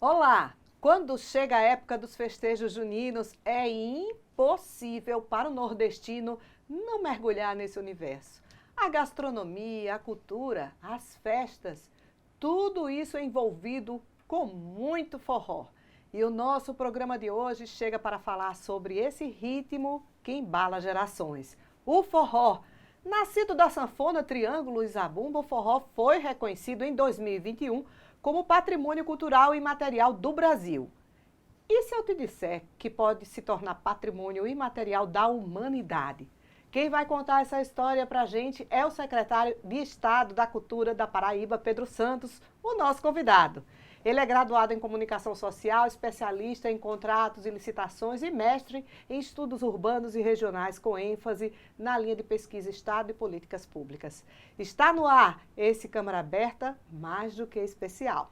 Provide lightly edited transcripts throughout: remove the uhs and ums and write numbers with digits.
Olá! Quando chega a época dos festejos juninos, é impossível para o nordestino não mergulhar nesse universo. A gastronomia, a cultura, as festas, tudo isso é envolvido com muito forró. E o nosso programa de hoje chega para falar sobre esse ritmo que embala gerações. O forró. Nascido da sanfona, triângulo e zabumba, o forró foi reconhecido em 2021 como patrimônio cultural e imaterial do Brasil. E se eu te disser que pode se tornar patrimônio imaterial da humanidade? Quem vai contar essa história para a gente é o secretário de Estado da Cultura da Paraíba, Pedro Santos, o nosso convidado. Ele é graduado em Comunicação Social, especialista em contratos e licitações e mestre em estudos urbanos e regionais com ênfase na linha de pesquisa Estado e Políticas Públicas. Está no ar esse Câmara Aberta mais do que especial.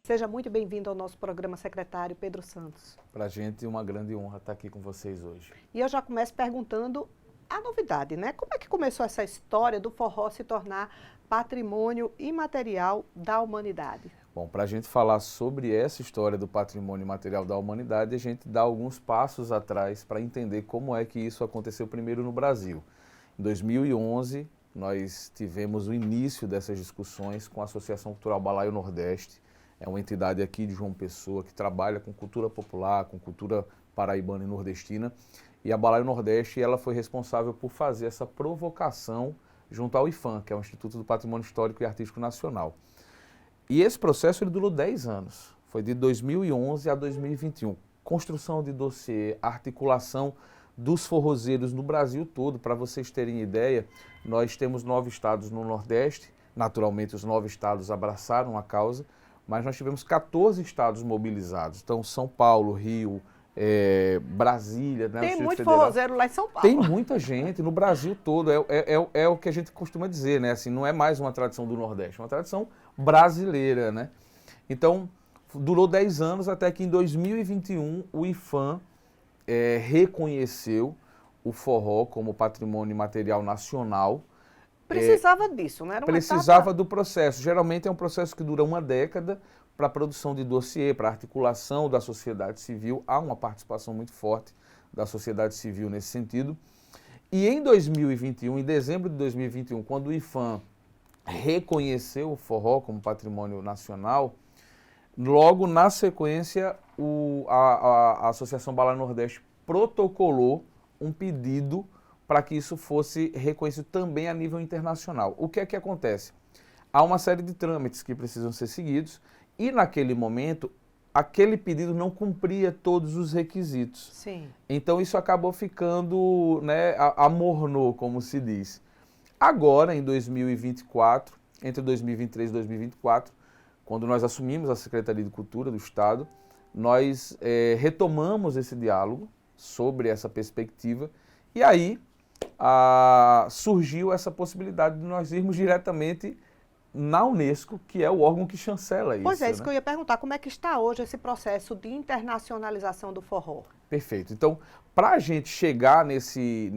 Seja muito bem-vindo ao nosso programa, secretário Pedro Santos. Para a gente é uma grande honra estar aqui com vocês hoje. E eu já começo perguntando a novidade, né? Como é que começou essa história do forró se tornar patrimônio imaterial da humanidade? Bom, para a gente falar sobre essa história do patrimônio imaterial da humanidade, a gente dá alguns passos atrás para entender como é que isso aconteceu primeiro no Brasil. Em 2011, nós tivemos o início dessas discussões com a Associação Cultural Balaio Nordeste. É uma entidade aqui de João Pessoa que trabalha com cultura popular, com cultura paraibana e nordestina. E a Balaio Nordeste ela foi responsável por fazer essa provocação junto ao IPHAN, que é o Instituto do Patrimônio Histórico e Artístico Nacional. E esse processo ele durou 10 anos. Foi de 2011 a 2021. Construção de dossiê, articulação dos forrozeiros no Brasil todo. Para vocês terem ideia, nós temos 9 estados no Nordeste. Naturalmente, os 9 estados abraçaram a causa. Mas nós tivemos 14 estados mobilizados. Então, São Paulo, Rio, Brasília, né, Tem muito forrozeiro lá em São Paulo. Tem muita gente no Brasil todo. É o que a gente costuma dizer, né? Assim, não é mais uma tradição do Nordeste, é uma tradição brasileira, né? Então, durou 10 anos até que em 2021 o IPHAN reconheceu o forró como patrimônio imaterial nacional. Precisava disso, não era uma Precisava etapa... do processo. Geralmente é um processo que dura uma década para a produção de dossiê, para a articulação da sociedade civil. Há uma participação muito forte da sociedade civil nesse sentido. E em 2021, em dezembro de 2021, quando o IPHAN reconheceu o forró como patrimônio nacional, logo na sequência a Associação Balaio Nordeste protocolou um pedido para que isso fosse reconhecido também a nível internacional. O que é que acontece? Há uma série de trâmites que precisam ser seguidos e, naquele momento, aquele pedido não cumpria todos os requisitos. Sim. Então, isso acabou ficando, né, amornou, como se diz. Agora, em 2024, entre 2023 e 2024, quando nós assumimos a Secretaria de Cultura do Estado, nós retomamos esse diálogo sobre essa perspectiva e aí surgiu essa possibilidade de nós irmos diretamente na Unesco, que é o órgão que chancela isso. Pois é, isso né? que eu ia perguntar, como é que está hoje esse processo de internacionalização do forró? Perfeito. Então, para a gente chegar nesse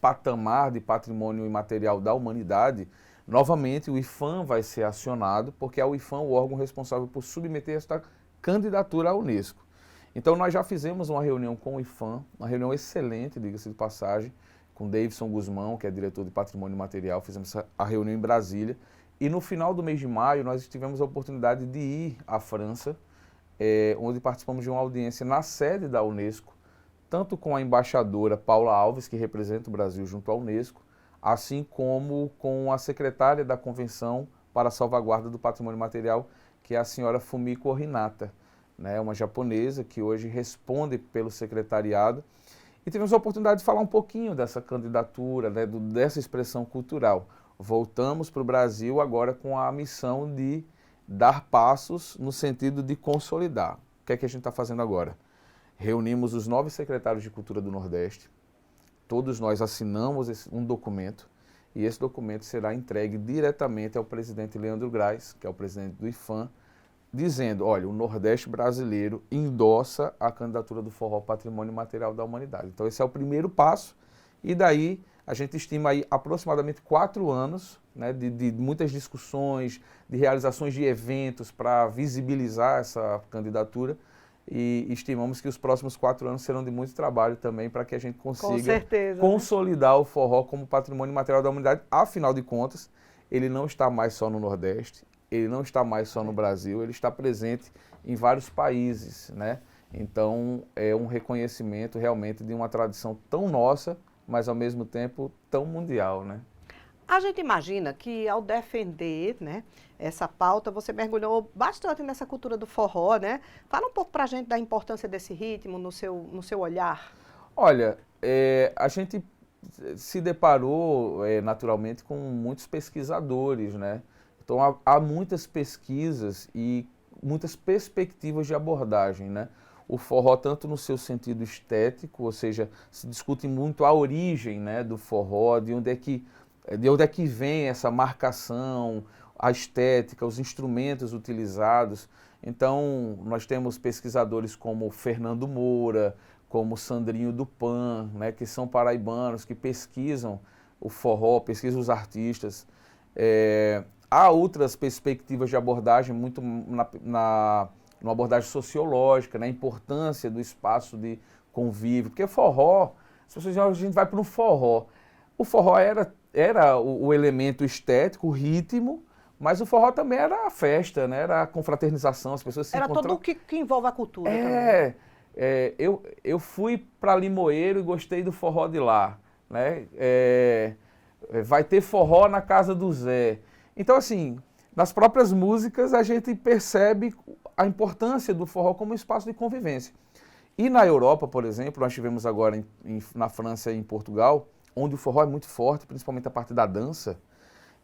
patamar de patrimônio imaterial da humanidade, novamente o IPHAN vai ser acionado, porque é o IPHAN o órgão responsável por submeter esta candidatura à Unesco. Então, nós já fizemos uma reunião com o IPHAN, uma reunião excelente, diga-se de passagem, com Davidson Guzmão, que é diretor de Patrimônio Imaterial, fizemos a reunião em Brasília. E no final do mês de maio, nós tivemos a oportunidade de ir à França, onde participamos de uma audiência na sede da Unesco, tanto com a embaixadora Paula Alves, que representa o Brasil junto à Unesco, assim como com a secretária da Convenção para a Salvaguarda do Patrimônio Material, que é a senhora Fumiko Hinata, né, uma japonesa que hoje responde pelo secretariado. E tivemos a oportunidade de falar um pouquinho dessa candidatura, né, dessa expressão cultural. Voltamos para o Brasil agora com a missão de dar passos no sentido de consolidar. O que é que a gente está fazendo agora? Reunimos os 9 secretários de Cultura do Nordeste, todos nós assinamos um documento e esse documento será entregue diretamente ao presidente Leandro Graz, que é o presidente do IPHAN, dizendo, olha, o Nordeste brasileiro endossa a candidatura do forró Patrimônio Material da Humanidade. Então esse é o primeiro passo e daí a gente estima aí aproximadamente 4 anos, né, de muitas discussões, de realizações de eventos para visibilizar essa candidatura e estimamos que os próximos 4 anos serão de muito trabalho também para que a gente consiga consolidar o forró como Patrimônio Material da Humanidade. Afinal de contas, ele não está mais só no Nordeste, ele não está mais só no Brasil, ele está presente em vários países, né? Então, é um reconhecimento realmente de uma tradição tão nossa, mas ao mesmo tempo tão mundial, né? A gente imagina que ao defender, né, essa pauta, você mergulhou bastante nessa cultura do forró, né? Fala um pouco pra gente da importância desse ritmo no seu olhar. Olha, a gente se deparou naturalmente com muitos pesquisadores, né? Então há muitas pesquisas e muitas perspectivas de abordagem, né? O forró tanto no seu sentido estético, ou seja, se discute muito a origem, né, do forró, de onde é que vem essa marcação, a estética, os instrumentos utilizados. Então nós temos pesquisadores como Fernando Moura, como Sandrinho do Pan, né, que são paraibanos, que pesquisam o forró, pesquisam os artistas. Há outras perspectivas de abordagem, muito numa abordagem sociológica, na importância do espaço de convívio, porque forró, as pessoas dizem, a gente vai para um forró. O forró era o elemento estético, o ritmo, mas o forró também era a festa, né? Era a confraternização, as pessoas se encontravam. Era tudo que envolve a cultura também. Eu fui para Limoeiro e gostei do forró de lá, né? Vai ter forró na casa do Zé. Então, assim, nas próprias músicas a gente percebe a importância do forró como espaço de convivência. E na Europa, por exemplo, nós tivemos agora na França e em Portugal, onde o forró é muito forte, principalmente a parte da dança,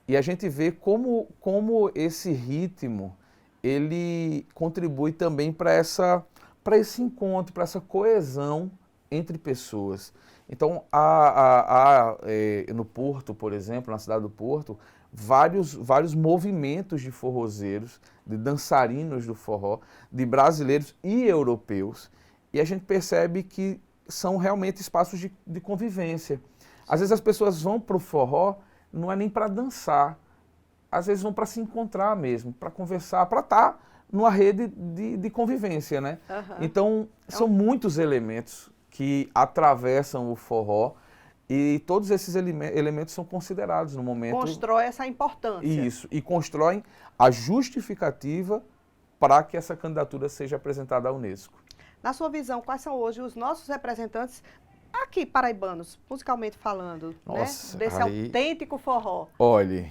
e a gente vê como esse ritmo, ele contribui também para esse encontro, para essa coesão entre pessoas. Então, no Porto, por exemplo, na cidade do Porto, vários movimentos de forrozeiros, de dançarinos do forró, de brasileiros e europeus. E a gente percebe que são realmente espaços de convivência. Às vezes as pessoas vão para o forró, não é nem para dançar, às vezes vão para se encontrar mesmo, para conversar, para estar numa rede de convivência, né? Uhum. Então, são muitos elementos que atravessam o forró e todos esses elementos são considerados no momento. Constrói essa importância. Isso, e constroem a justificativa para que essa candidatura seja apresentada à Unesco. Na sua visão, quais são hoje os nossos representantes aqui, paraibanos, musicalmente falando, nossa, né? Desse autêntico forró? Olha,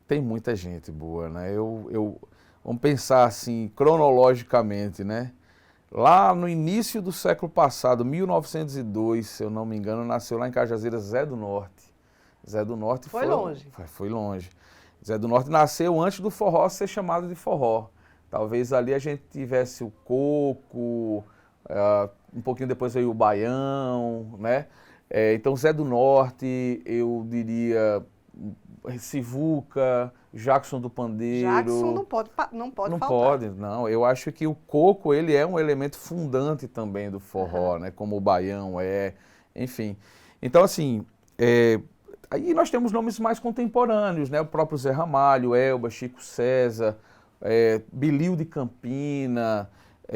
tem muita gente boa, né? Vamos pensar assim, cronologicamente, né? Lá no início do século passado, 1902, se eu não me engano, nasceu lá em Cajazeiras Zé do Norte. Zé do Norte foi longe. Foi longe. Zé do Norte nasceu antes do forró ser chamado de forró. Talvez ali a gente tivesse o coco, um pouquinho depois veio o baião, né? Então Zé do Norte, eu diria Sivuca, Jackson do Pandeiro. Jackson não pode faltar. Não pode, não. Eu acho que o coco, ele é um elemento fundante também do forró, né? Como o baião enfim. Então, assim, aí nós temos nomes mais contemporâneos, né? O próprio Zé Ramalho, Elba, Chico César, Bilil de Campina,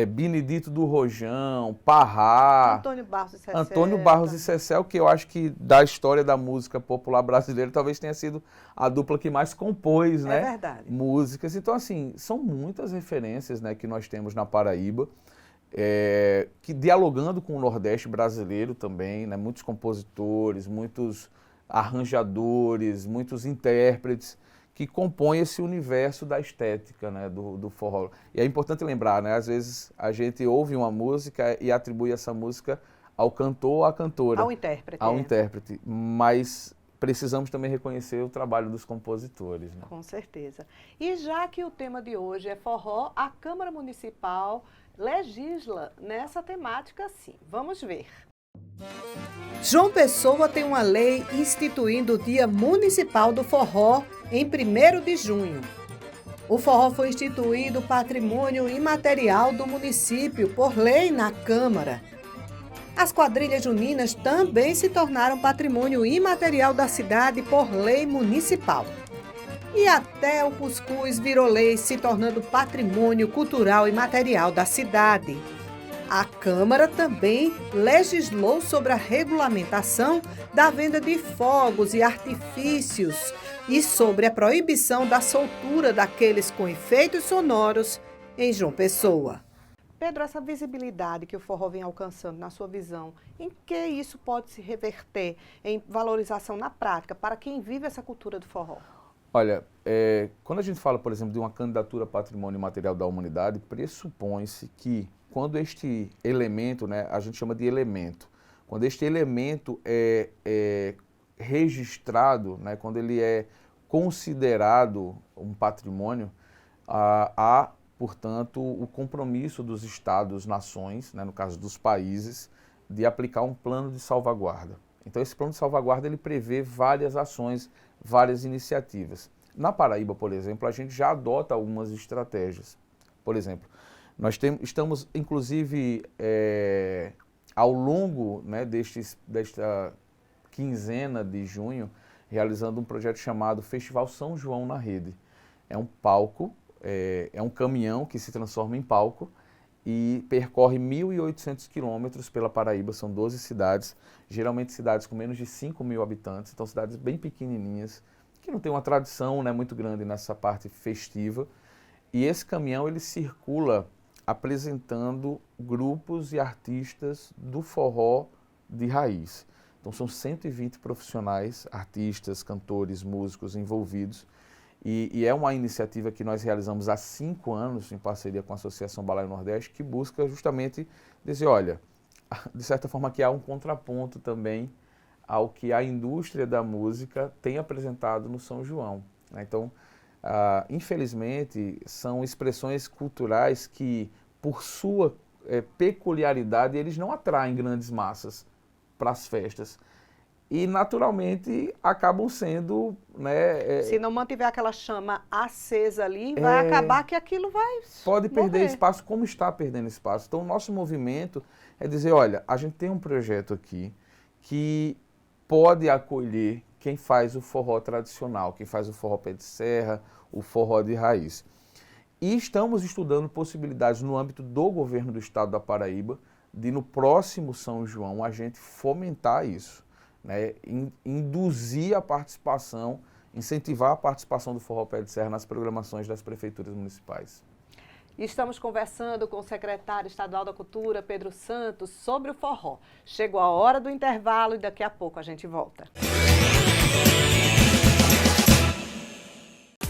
Benedito do Rojão, Parrá, Antônio Barros e Cecel. Antônio Barros e Cecel, que eu acho que da história da música popular brasileira talvez tenha sido a dupla que mais compôs, né? Verdade. Músicas. Então, assim, são muitas referências, né, que nós temos na Paraíba, que dialogando com o Nordeste brasileiro também, né? Muitos compositores, muitos arranjadores, muitos intérpretes que compõem esse universo da estética, né, do forró. E é importante lembrar, né, às vezes a gente ouve uma música e atribui essa música ao cantor ou à cantora. Ao intérprete. Ao intérprete, mas precisamos também reconhecer o trabalho dos compositores, né? Com certeza. E já que o tema de hoje é forró, a Câmara Municipal legisla nessa temática sim. Vamos ver. João Pessoa tem uma lei instituindo o Dia Municipal do Forró em 1º de junho. O forró foi instituído patrimônio imaterial do município por lei na Câmara. As quadrilhas juninas também se tornaram patrimônio imaterial da cidade por lei municipal. E até o cuscuz virou lei, se tornando patrimônio cultural e material da cidade. A Câmara também legislou sobre a regulamentação da venda de fogos e artifícios e sobre a proibição da soltura daqueles com efeitos sonoros em João Pessoa. Pedro, essa visibilidade que o forró vem alcançando, na sua visão, em que isso pode se reverter em valorização na prática para quem vive essa cultura do forró? Olha, quando a gente fala, por exemplo, de uma candidatura a patrimônio material da humanidade, pressupõe-se que quando este elemento, né, a gente chama de elemento, quando este elemento é registrado, né, quando ele é considerado um patrimônio, há, portanto, o compromisso dos estados, nações, né, no caso dos países, de aplicar um plano de salvaguarda. Então, esse plano de salvaguarda ele prevê várias ações, várias iniciativas. Na Paraíba, por exemplo, a gente já adota algumas estratégias. Por exemplo, nós estamos, inclusive, ao longo, né, desta quinzena de junho, realizando um projeto chamado Festival São João na Rede. É um palco, é um caminhão que se transforma em palco e percorre 1.800 quilômetros pela Paraíba, são 12 cidades, geralmente cidades com menos de 5.000 habitantes, então cidades bem pequenininhas, que não tem uma tradição, né, muito grande nessa parte festiva. E esse caminhão ele circula apresentando grupos e artistas do forró de raiz. Então são 120 profissionais, artistas, cantores, músicos envolvidos. E é uma iniciativa que nós realizamos há 5 anos, em parceria com a Associação Balaio Nordeste, que busca justamente dizer, olha, de certa forma que há um contraponto também ao que a indústria da música tem apresentado no São João, né? Então, infelizmente, são expressões culturais que, por sua peculiaridade, eles não atraem grandes massas para as festas. E, naturalmente, acabam sendo, né, se não mantiver aquela chama acesa ali, vai acabar que aquilo vai pode perder morrer. espaço, como está perdendo espaço. Então, o nosso movimento é dizer, olha, a gente tem um projeto aqui que pode acolher quem faz o forró tradicional, quem faz o forró pé de serra, o forró de raiz. E estamos estudando possibilidades no âmbito do governo do estado da Paraíba, de no próximo São João a gente fomentar isso, né? Induzir a participação, incentivar a participação do forró pé de serra nas programações das prefeituras municipais. Estamos conversando com o secretário estadual da Cultura, Pedro Santos, sobre o forró. Chegou a hora do intervalo e daqui a pouco a gente volta.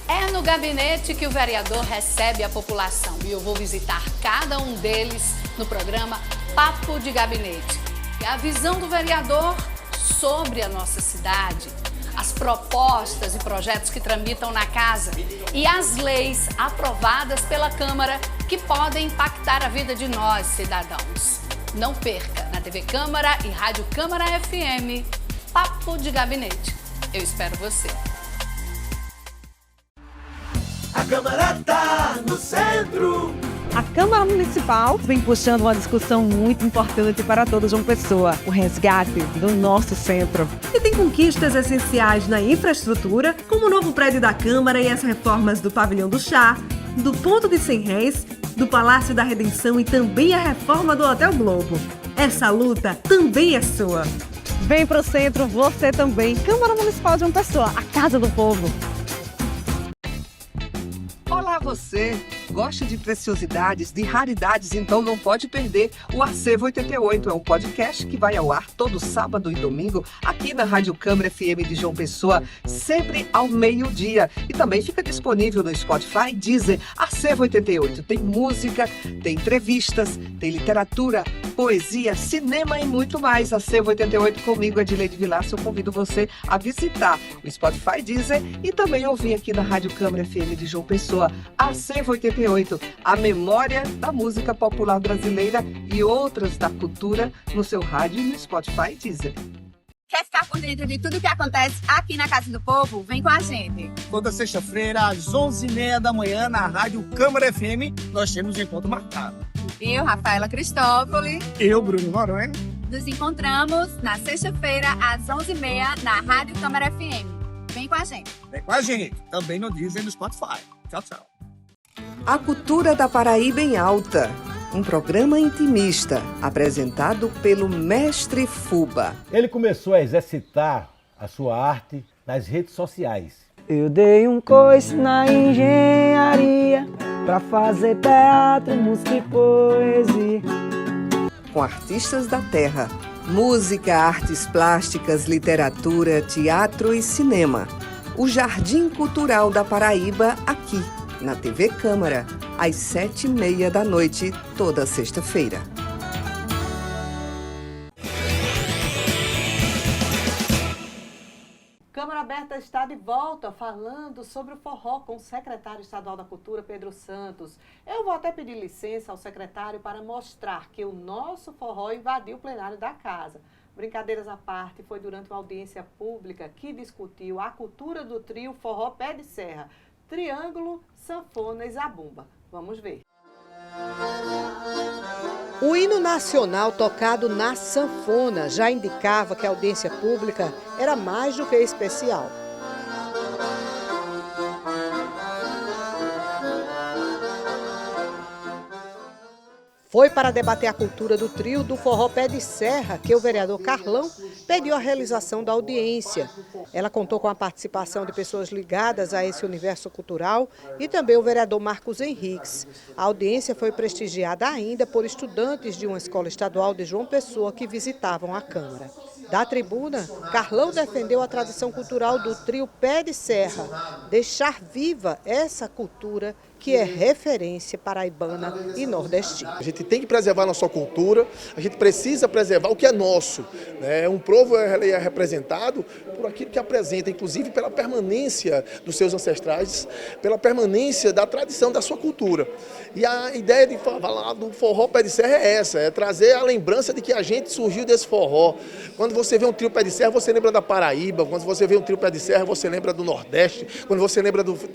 É no gabinete que o vereador recebe a população e eu vou visitar cada um deles no programa Papo de Gabinete. É a visão do vereador sobre a nossa cidade, as propostas e projetos que tramitam na casa e as leis aprovadas pela Câmara que podem impactar a vida de nós, cidadãos. Não perca, na TV Câmara e Rádio Câmara FM, Papo de Gabinete. Eu espero você. A Câmara tá no centro. A Câmara Municipal vem puxando uma discussão muito importante para toda João Pessoa, o resgate do nosso centro. E tem conquistas essenciais na infraestrutura, como o novo prédio da Câmara e as reformas do Pavilhão do Chá, do Ponto de 100 Réis, do Palácio da Redenção e também a reforma do Hotel Globo. Essa luta também é sua. Vem pro centro, você também. Câmara Municipal de João Pessoa, a casa do povo. Olá você! Gosta de preciosidades, de raridades, então não pode perder o Acervo 88. É um podcast que vai ao ar todo sábado e domingo aqui na Rádio Câmara FM de João Pessoa, sempre ao meio-dia. E também fica disponível no Spotify, Deezer. Acervo 88 tem música, tem entrevistas, tem literatura, poesia, cinema e muito mais. Acervo 88 comigo, Adileide Vilaça. Eu convido você a visitar o Spotify, Deezer e também ouvir aqui na Rádio Câmara FM de João Pessoa. Acervo 88, a memória da música popular brasileira e outras da cultura no seu rádio e no Spotify Deezer. Quer ficar por dentro de tudo que acontece aqui na Casa do Povo? Vem com a gente. Toda sexta-feira, às 11h30 da manhã, na Rádio Câmara FM, nós temos um encontro marcado. Eu, Rafaela Cristófoli. Eu, Bruno Noronha. Nos encontramos na sexta-feira, às 11h30, na Rádio Câmara FM. Vem com a gente. Vem com a gente. Também no Deezer e no Spotify. Tchau, tchau. A Cultura da Paraíba em Alta. Um programa intimista, apresentado pelo Mestre Fuba. Ele começou a exercitar a sua arte nas redes sociais. Eu dei um coice na engenharia pra fazer teatro, música e poesia. Com artistas da terra, música, artes plásticas, literatura, teatro e cinema. O Jardim Cultural da Paraíba aqui, na TV Câmara, às 7h30 da noite, toda sexta-feira. Câmara Aberta está de volta falando sobre o forró com o secretário estadual da Cultura, Pedro Santos. Eu vou até pedir licença ao secretário para mostrar que o nosso forró invadiu o plenário da casa. Brincadeiras à parte, foi durante uma audiência pública que discutiu a cultura do trio Forró Pé de Serra, Triângulo, Sanfona e Zabumba. Vamos ver. O hino nacional tocado na sanfona já indicava que a audiência pública era mais do que especial. Foi para debater a cultura do trio do Forró Pé de Serra que o vereador Carlão pediu a realização da audiência. Ela contou com a participação de pessoas ligadas a esse universo cultural e também o vereador Marcos Henriques. A audiência foi prestigiada ainda por estudantes de uma escola estadual de João Pessoa que visitavam a Câmara. Da tribuna, Carlão defendeu a tradição cultural do trio Pé de Serra, deixar viva essa cultura que é referência paraibana e nordestina. A gente tem que preservar a nossa cultura, a gente precisa preservar o que é nosso. Um povo é representado por aquilo que apresenta, inclusive pela permanência dos seus ancestrais, pela permanência da tradição da sua cultura. E a ideia de falar do forró Pé de Serra é essa, é trazer a lembrança de que a gente surgiu desse forró. Quando você vê um trio Pé de Serra, você lembra da Paraíba. Quando você vê um trio Pé de Serra, você lembra do Nordeste. Quando você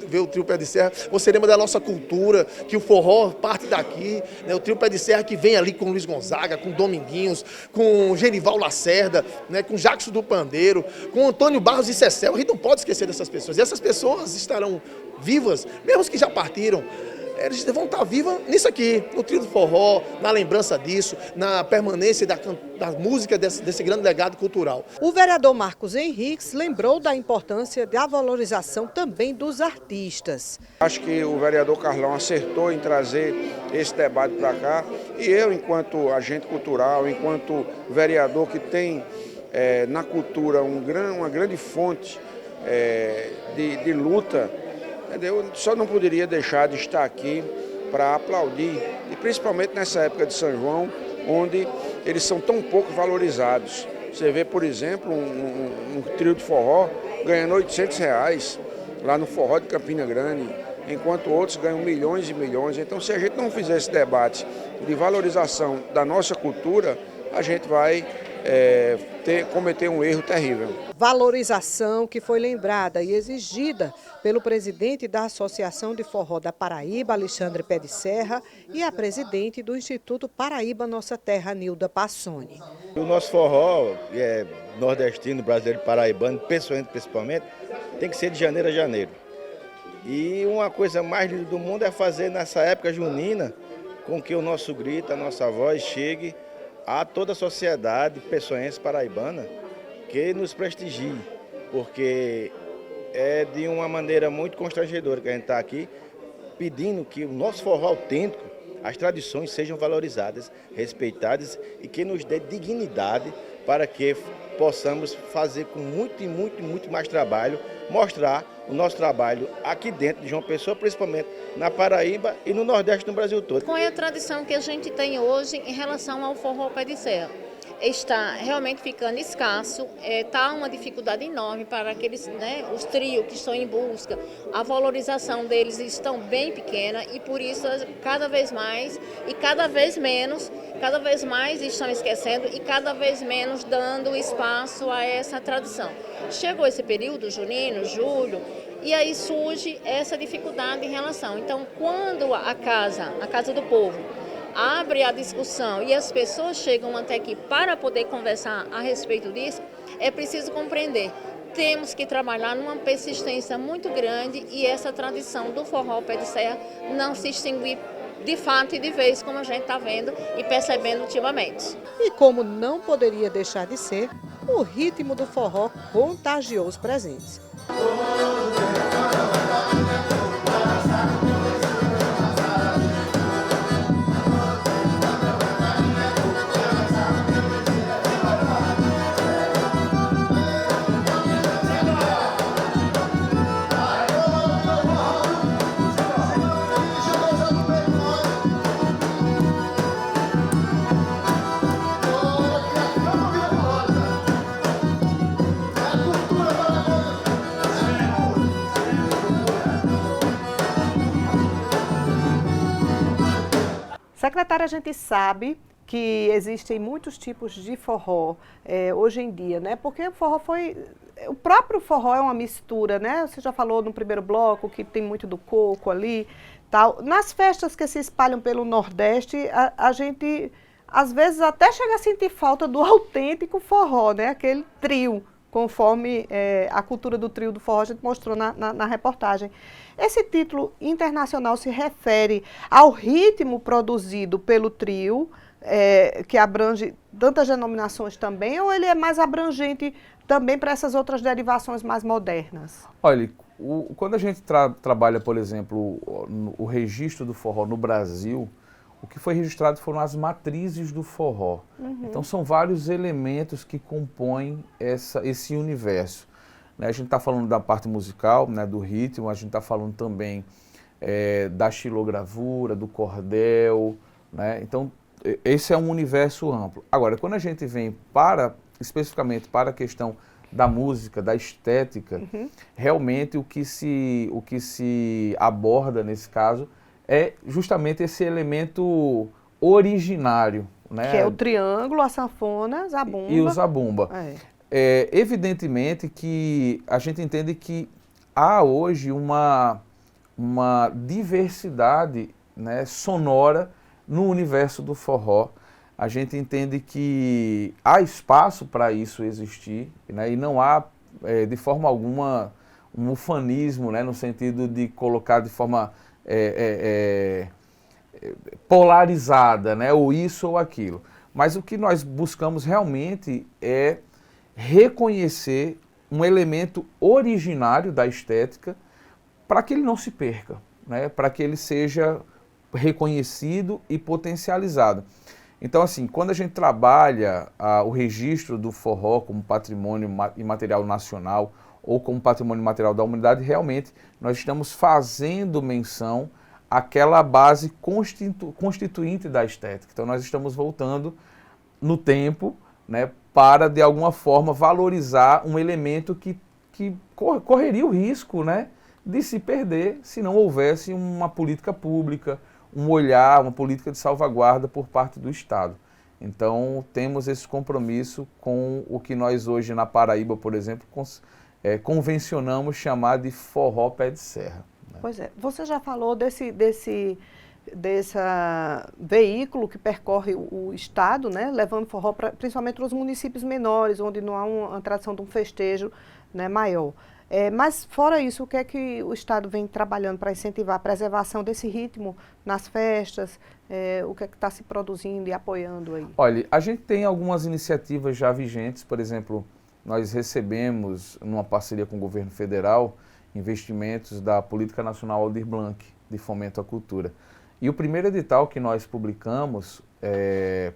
vê o trio Pé de Serra, você lembra da nossa cultura, que o forró parte daqui, né? O trio Pé de Serra que vem ali com Luiz Gonzaga, com Dominguinhos, com Genival Lacerda, né? Com Jackson do Pandeiro, com Antônio Barros e Cecel. A gente não pode esquecer dessas pessoas. E essas pessoas estarão vivas, mesmo os que já partiram. Eles vão estar vivos nisso aqui, no trio do forró, na lembrança disso, na permanência da música desse grande legado cultural. O vereador Marcos Henriques lembrou da importância da valorização também dos artistas. Acho que o vereador Carlão acertou em trazer esse debate para cá e eu, enquanto agente cultural, enquanto vereador que tem na cultura uma grande fonte de luta, eu só não poderia deixar de estar aqui para aplaudir, e principalmente nessa época de São João, onde eles são tão pouco valorizados. Você vê, por exemplo, um trio de forró ganhando R$800 lá no forró de Campina Grande, enquanto outros ganham milhões e milhões. Então, se a gente não fizer esse debate de valorização da nossa cultura, a gente vai cometer um erro terrível. Valorização que foi lembrada e exigida pelo presidente da Associação de Forró da Paraíba, Alexandre Pé de Serra, e a presidente do Instituto Paraíba Nossa Terra, Nilda Passoni. O nosso forró, nordestino, brasileiro, paraibano, principalmente, tem que ser de janeiro a janeiro. E uma coisa mais linda do mundo é fazer nessa época junina com que o nosso grito, a nossa voz chegue a toda a sociedade pessoense paraibana que nos prestigie, porque é de uma maneira muito constrangedora que a gente está aqui pedindo que o nosso forró autêntico, as tradições sejam valorizadas, respeitadas e que nos dê dignidade para que possamos fazer com muito mais trabalho, mostrar o nosso trabalho aqui dentro de João Pessoa, principalmente na Paraíba e no Nordeste do Brasil todo. Qual é a tradição que a gente tem hoje em relação ao forró Pé de Serra? está realmente ficando escasso, está uma dificuldade enorme para aqueles, os trios que estão em busca, a valorização deles estão bem pequena e por isso cada vez mais e cada vez mais estão esquecendo e cada vez menos dando espaço a essa tradição. Chegou esse período junino, julho, e aí surge essa dificuldade em relação. Então, quando a Casa do Povo, abre a discussão e as pessoas chegam até aqui para poder conversar a respeito disso, é preciso compreender. Temos que trabalhar numa persistência muito grande e essa tradição do forró pé de serra não se extinguir de fato e de vez, como a gente está vendo e percebendo ultimamente. E como não poderia deixar de ser, o ritmo do forró contagiou os presentes. Secretária, a gente sabe que existem muitos tipos de forró hoje em dia, né? Porque o próprio forró é uma mistura, né? Você já falou no primeiro bloco que tem muito do coco ali, tal. Nas festas que se espalham pelo Nordeste, a gente às vezes até chega a sentir falta do autêntico forró, né? Aquele trio, conforme a cultura do trio do forró a gente mostrou na reportagem. Esse título internacional se refere ao ritmo produzido pelo trio, que abrange tantas denominações também, ou ele é mais abrangente também para essas outras derivações mais modernas? Olha, quando a gente trabalha, por exemplo, o registro do forró no Brasil, o que foi registrado foram as matrizes do forró. Uhum. Então são vários elementos que compõem esse universo. A gente está falando da parte musical, né, do ritmo, a gente está falando também da xilogravura, do cordel, né? Então esse é um universo amplo. Agora, quando a gente vem especificamente para a questão da música, da estética, realmente o que se aborda nesse caso é justamente esse elemento originário, né? Que é o triângulo, a sanfona, a zabumba. E o zabumba. Evidentemente que a gente entende que há hoje uma diversidade, né, sonora no universo do forró. A gente entende que há espaço para isso existir, né, e não há, de forma alguma, um ufanismo, né, no sentido de colocar de forma polarizada, né, ou isso ou aquilo. Mas o que nós buscamos realmente é reconhecer um elemento originário da estética para que ele não se perca, né? Para que ele seja reconhecido e potencializado. Então, assim, quando a gente trabalha o registro do forró como patrimônio imaterial nacional ou como patrimônio imaterial da humanidade, realmente nós estamos fazendo menção àquela base constituinte da estética. Então, nós estamos voltando no tempo, né, para, de alguma forma, valorizar um elemento que correria o risco, né, de se perder se não houvesse uma política pública, um olhar, uma política de salvaguarda por parte do Estado. Então, temos esse compromisso com o que nós hoje na Paraíba, por exemplo, convencionamos chamar de forró pé de serra. Né? Pois é, você já falou desse veículo que percorre o estado, né, levando forró principalmente para os municípios menores, onde não há uma tradição de um festejo, né, maior. Mas fora isso, o que é que o estado vem trabalhando para incentivar a preservação desse ritmo nas festas? O que é que está se produzindo e apoiando aí? Olha, a gente tem algumas iniciativas já vigentes, por exemplo, nós recebemos, numa parceria com o governo federal, investimentos da Política Nacional Aldir Blanc, de Fomento à Cultura. E o primeiro edital que nós publicamos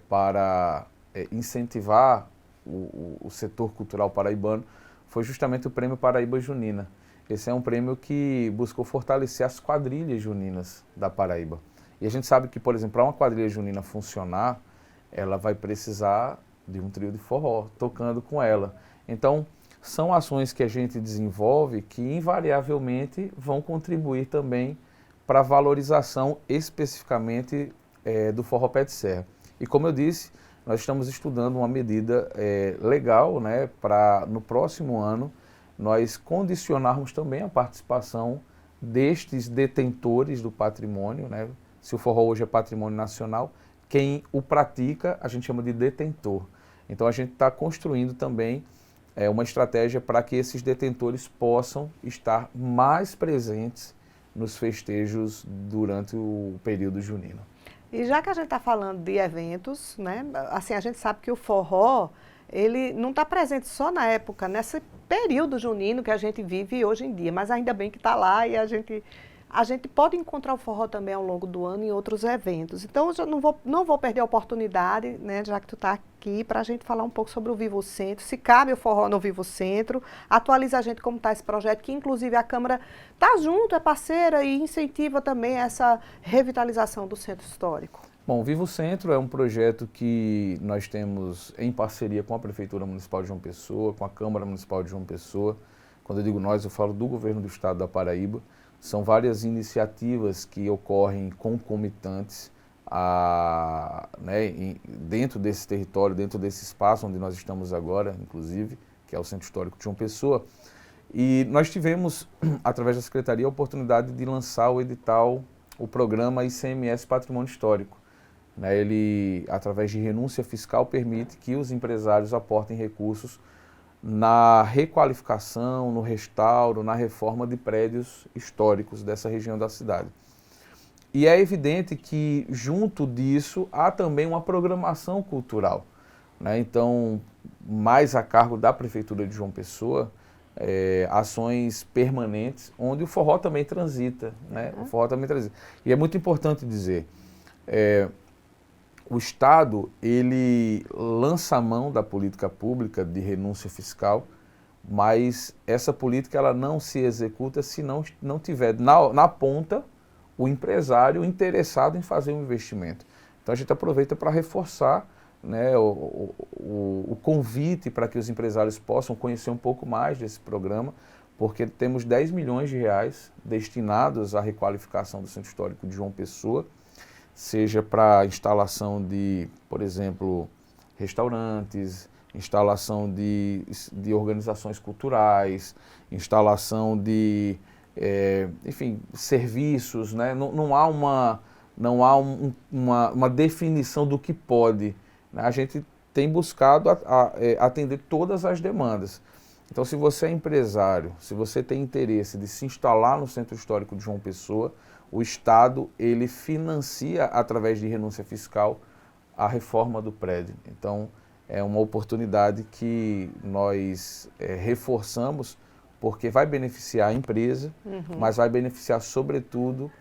para incentivar o setor cultural paraibano foi justamente o Prêmio Paraíba Junina. Esse é um prêmio que buscou fortalecer as quadrilhas juninas da Paraíba. E a gente sabe que, por exemplo, para uma quadrilha junina funcionar, ela vai precisar de um trio de forró, tocando com ela. Então, são ações que a gente desenvolve que invariavelmente vão contribuir também para a valorização especificamente do forró pé de serra. E como eu disse, nós estamos estudando uma medida legal, né, para no próximo ano nós condicionarmos também a participação destes detentores do patrimônio, né? Se o forró hoje é patrimônio nacional, quem o pratica a gente chama de detentor. Então a gente está construindo também uma estratégia para que esses detentores possam estar mais presentes nos festejos durante o período junino. E já que a gente está falando de eventos, né, assim, a gente sabe que o forró, ele não está presente só na época, nesse período junino que a gente vive hoje em dia, mas ainda bem que está lá e a gente pode encontrar o forró também ao longo do ano em outros eventos. Então, eu já não vou perder a oportunidade, né, já que tu está aqui, para a gente falar um pouco sobre o Vivo Centro, se cabe o forró no Vivo Centro, atualiza a gente como está esse projeto, que inclusive a Câmara está junto, é parceira e incentiva também essa revitalização do Centro Histórico. Bom, o Vivo Centro é um projeto que nós temos em parceria com a Prefeitura Municipal de João Pessoa, com a Câmara Municipal de João Pessoa. Quando eu digo nós, eu falo do Governo do Estado da Paraíba. São várias iniciativas que ocorrem concomitantes dentro desse território, dentro desse espaço onde nós estamos agora, inclusive, que é o Centro Histórico de João Pessoa. E nós tivemos, através da Secretaria, a oportunidade de lançar o edital, o programa ICMS Patrimônio Histórico. Ele, através de renúncia fiscal, permite que os empresários aportem recursos na requalificação, no restauro, na reforma de prédios históricos dessa região da cidade. E é evidente que, junto disso, há também uma programação cultural. Então, mais a cargo da Prefeitura de João Pessoa, ações permanentes, onde o forró também transita. O forró também transita. E é muito importante dizer, o Estado, ele lança a mão da política pública de renúncia fiscal, mas essa política ela não se executa se não tiver na ponta o empresário interessado em fazer um investimento. Então a gente aproveita para reforçar, né, o convite para que os empresários possam conhecer um pouco mais desse programa, porque temos 10 milhões de reais destinados à requalificação do Centro Histórico de João Pessoa, seja para instalação de, por exemplo, restaurantes, instalação de organizações culturais, instalação de, enfim, serviços, né? Não há uma definição do que pode. Né? A gente tem buscado atender todas as demandas. Então, se você é empresário, se você tem interesse de se instalar no Centro Histórico de João Pessoa, o Estado, ele financia, através de renúncia fiscal, a reforma do prédio. Então, é uma oportunidade que nós reforçamos, porque vai beneficiar a empresa, mas vai beneficiar, sobretudo,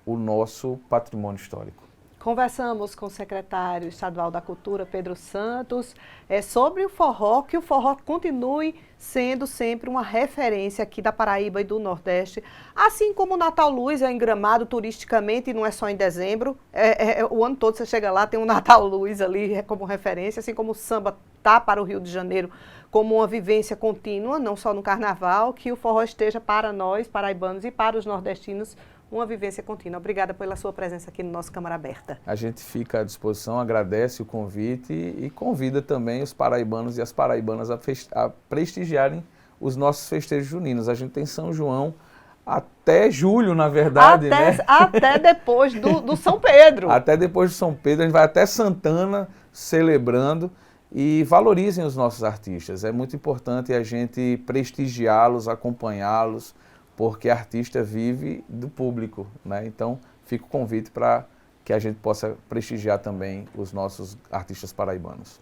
o nosso patrimônio histórico. Conversamos com o secretário estadual da Cultura, Pedro Santos, sobre o forró, que o forró continue sendo sempre uma referência aqui da Paraíba e do Nordeste, assim como o Natal Luz é em Gramado turisticamente, e não é só em dezembro, o ano todo você chega lá, tem um Natal Luz ali como referência, assim como o samba tá para o Rio de Janeiro como uma vivência contínua, não só no Carnaval, que o forró esteja para nós, paraibanos, e para os nordestinos, uma vivência contínua. Obrigada pela sua presença aqui no nosso Câmara Aberta. A gente fica à disposição, agradece o convite e convida também os paraibanos e as paraibanas a prestigiarem os nossos festejos juninos. A gente tem São João até julho, na verdade, né? Até depois do São Pedro. Até depois do São Pedro, a gente vai até Santana celebrando. E valorizem os nossos artistas. É muito importante a gente prestigiá-los, acompanhá-los, porque artista vive do público, né? Então, fica o convite para que a gente possa prestigiar também os nossos artistas paraibanos.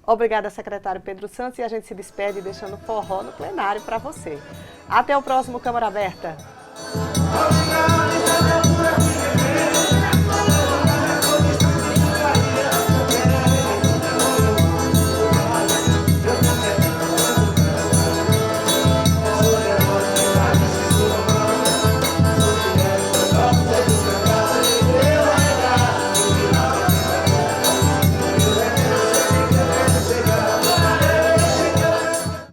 Obrigada, secretário Pedro Santos, e a gente se despede deixando forró no plenário para você. Até o próximo Câmara Aberta.